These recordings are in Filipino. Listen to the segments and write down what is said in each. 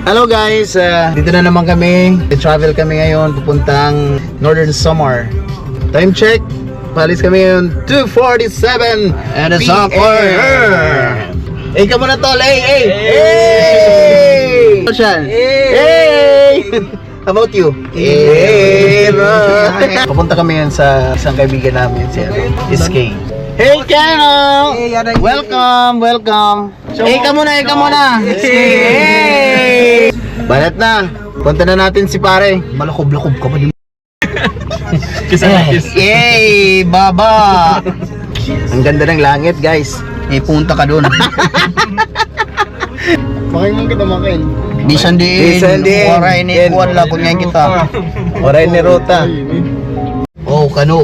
Hello guys, dito na naman kami. Travel kami ngayon papuntang Northern Samar. Time check. Palis kami ngayon 2:47 and it's up for her. Hey, ka muna tol. Hey, hey, hey. Hey. How about you? Hey, bro. Papunta kami ngayon sa isang kaibigan namin si SK. Hey, Kano! Welcome, welcome. Hey, ka muna, Hey! Balat na. Punta na natin si pare. Malakob-lakob ka pa din. Yay, baba! Ang ganda ng langit, guys. Punta ka doon. Makain mo kita makain. Bisan din. Waray ni Juan la kung yan kita. Waray ni Rota. Oh, kano.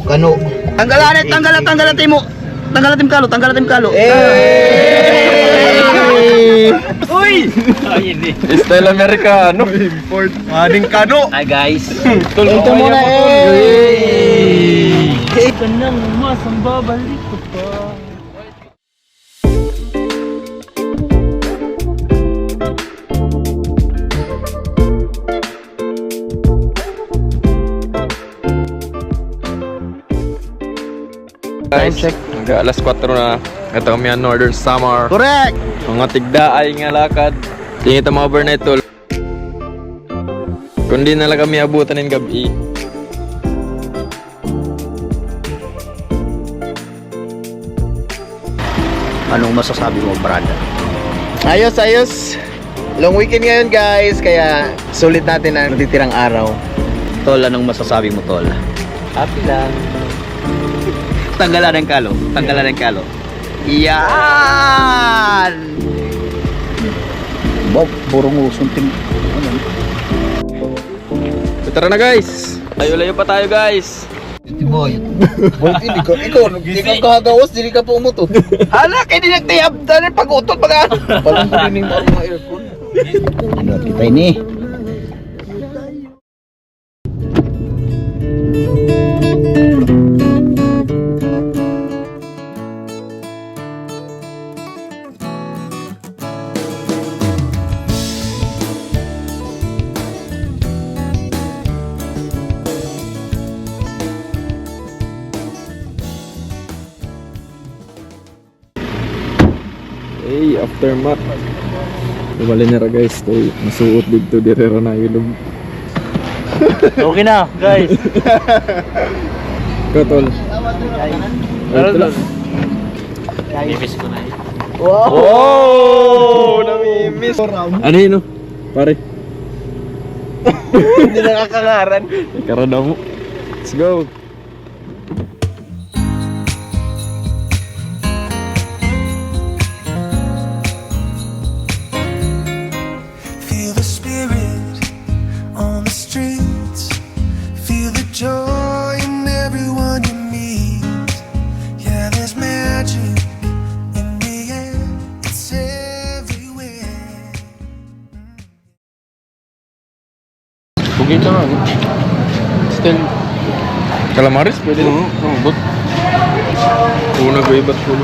Tanggalan mo. Tanggalan kalo. Uy! Style Americano. Import. Mading kano. Hi guys. Ito muna Hey, kanang mas ang babalik ko pa. Guys, hanggang alas 4 na. Ito kami ang Northern Samar. Correct. Mga tigdaay nga lakad. Tingin ito mga overnight tol. Kundi na lang kami abutan ng gabi. Anong masasabi mo, brother? Ayos. Long weekend ngayon, guys. Kaya sulit natin ang natitirang araw. Tol, anong masasabi mo, Tol? Happy lang. Tanggalan ng kalo. Yan! Bob, burong usunting. Tara na guys. Layo-layo pa tayo guys. Boy, ikaw kahagawas, dili ka po umutot. Hala, kaya di nagtiyab na pag-utot, Palang kurining mo ang mga aircon. Kita ini. Hey, aftermath. Bumali na ra guys. Kay masuot dito direra na ilog. Okay na, guys. Katol. Bibis ko na eh. Wow! Namimiss. Ano yun, no? Pare. Hindi nakakangaran. Karada mo. Let's go. Feel the spirit on the streets. Feel the joy in everyone you meet. Yeah, there's magic in the air. It's everywhere. Bugay ka nga. Still. Calamares, pwede na. But. Una ko iba't pulo.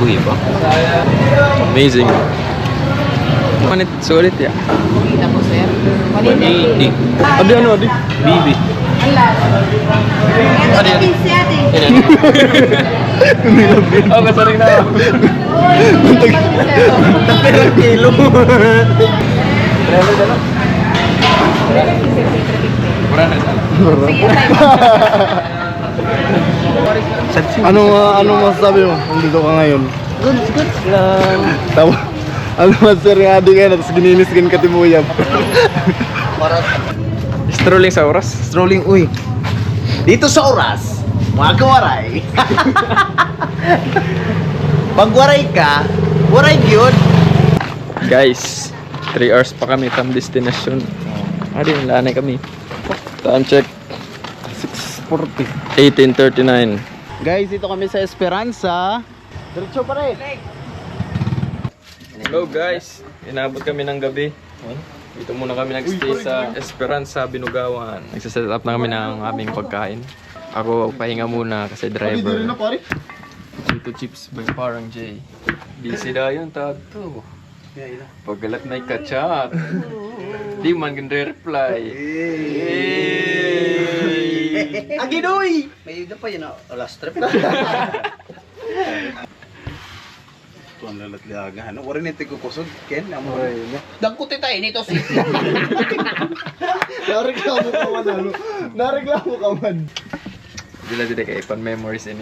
Buhi pa. Amazing. Manit, solid ya. Kita po, sir. 180. Adi ano, adi? Bibi. Ano yan? Ate. Oh, kasaring na. Perang kilo. Mura na sala. Anong masasabi mo? Nandito ka ngayon. Good lang. Tawa. Ano master nga di kayo, tapos gininiskin ka timuyab. Strolling sa oras. Strolling, uy. Dito sa oras, mga kawaray. Pag waray ka, waray yun. Guys, 3 hours pa kami tam destination. Adi, lanay kami. Time check. 6:40. 18:39. Guys, dito kami sa Esperanza. Diretso pa rin. Hello guys, inabot kami ng gabi. Dito muna kami nagstay sa Esperanza, Binugawan. Nagsaset up na kami ng aming pagkain. Ako pahinga muna kasi driver. pare. Dito chips by Parang J. Busy na yun, tato. Paggalat may kachat. Di man ganda reply. Aginoy! May yun pa yun, last trip na. Tuan lalat liaga. Ano? Wari niti ko kusog. Ken, amo. Dangkuti tayo nito si. Nareklamo ka man. Ano? Nareklamo ka man. Bila dito kay fun memories ini.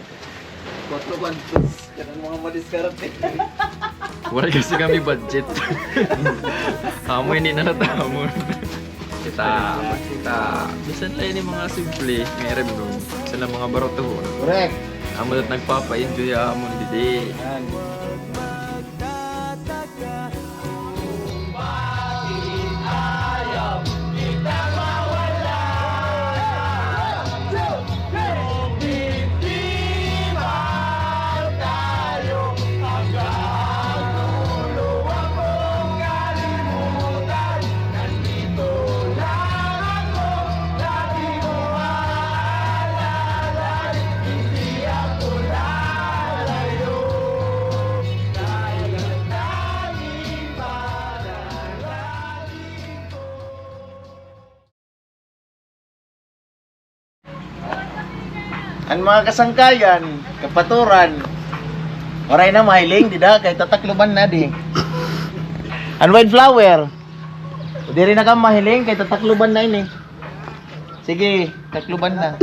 Kotlo bantus. Kanang mga madiskarte. Wala kasi kami budget. Amo ini na natamon. Kita. Bisan tayo ni mga simple. Meron doon. Sila mga baroto. Correct. Amo na nagpapa-enjoy amon didi. Ang mga kasangkayan, kapaturan, waray na mahiling, di da, kay tatakluban na di. Ang white flower, di rin na ka mahiling, kay tatakluban na ini. Sige, takluban na.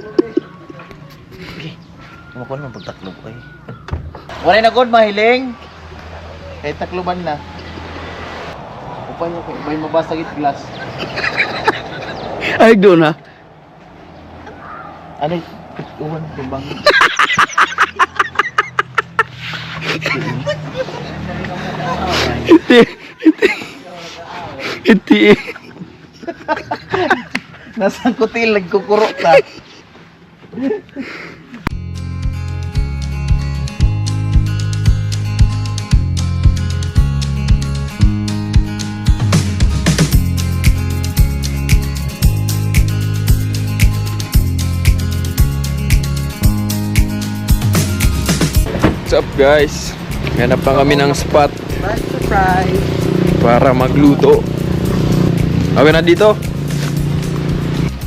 Sige, kumakon mo pagtaklob ko eh. Waray na god mahiling, kay takluban na. Upay mo, upay mabasag it glass. Ay, doon ha. Ano, uwan, timbang. Iti. Nasang kutil, nagkukuro ka. What's up guys? Hanap pa kami ng spot Surprise! para magluto. Okay na dito?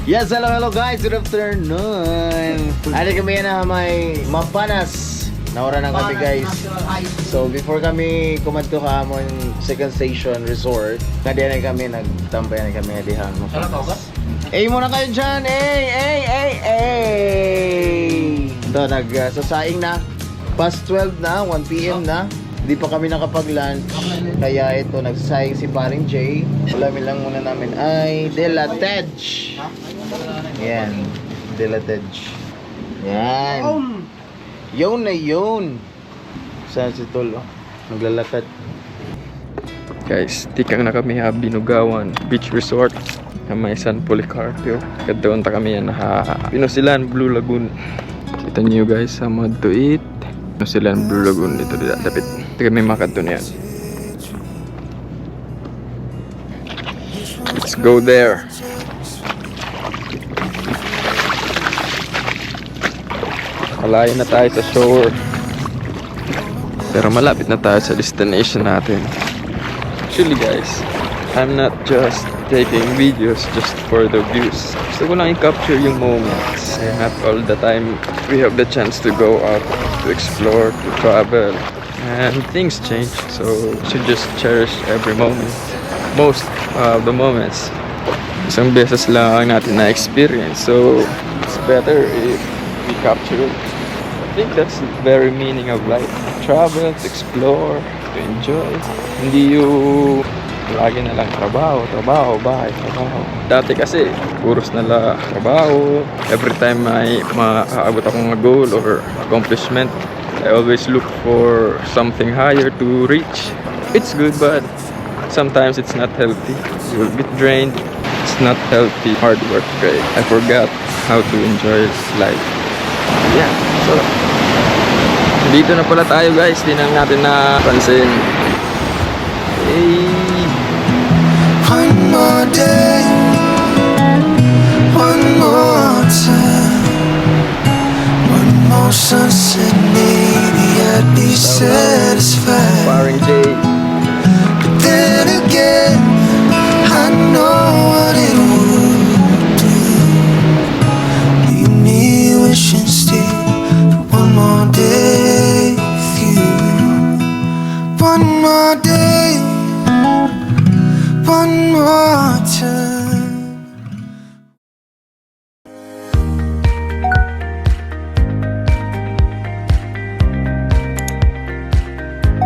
Yes, hello guys, good afternoon. Ari kami na may mapanas na oras ng kami guys. So before kami kumadto ka amon second station resort, kadi na kami nagtambay na kami diha mapanas. Muna kayo dyan! Ito, nagsasaing na. Past 12 na, 1 PM na. Hindi pa kami nakapag-lunch. Kaya ito, nagsasayang si paring Jay. Ulamin lang muna namin ay Delatedge. Yan, Delatedge. Yan. Yun na yun. Saan si Tol? Naglalakad. Guys, tikang na kami ha Binugawan Beach Resort na may San Policarpio. Kadtoon ta kami yan ha Pinusilan Blue Lagoon. Kita niyo guys sa Mud to Eat. Pinusilan Blue Lagoon dito dapit. Ito kami makadto na yan. Let's go there. Malayo na tayo sa shore. Pero malapit na tayo sa destination natin. Actually guys, I'm not just taking videos just for the views. Gusto ko lang i-capture yung moments. And not all the time we have the chance to go out, to explore, to travel. And things change, so we should just cherish every moment. Most of the moments, isang beses lang natin na-experience. So it's better if we capture it. I think that's the very meaning of life. Travel, to explore, to enjoy. Hindi yung lagi na lang trabaho, bahay, trabaho. Dati kasi, puros na lang trabaho. Every time may maaabot akong goal or accomplishment, I always look for something higher to reach. It's good, but sometimes it's not healthy. You'll get drained. It's not healthy. Hard work, right? I forgot how to enjoy life. Yeah, so dito na pala tayo guys, di na natin napansin. Hey. One more day, one more time, one more sunset, maybe I'd be satisfied. Paring J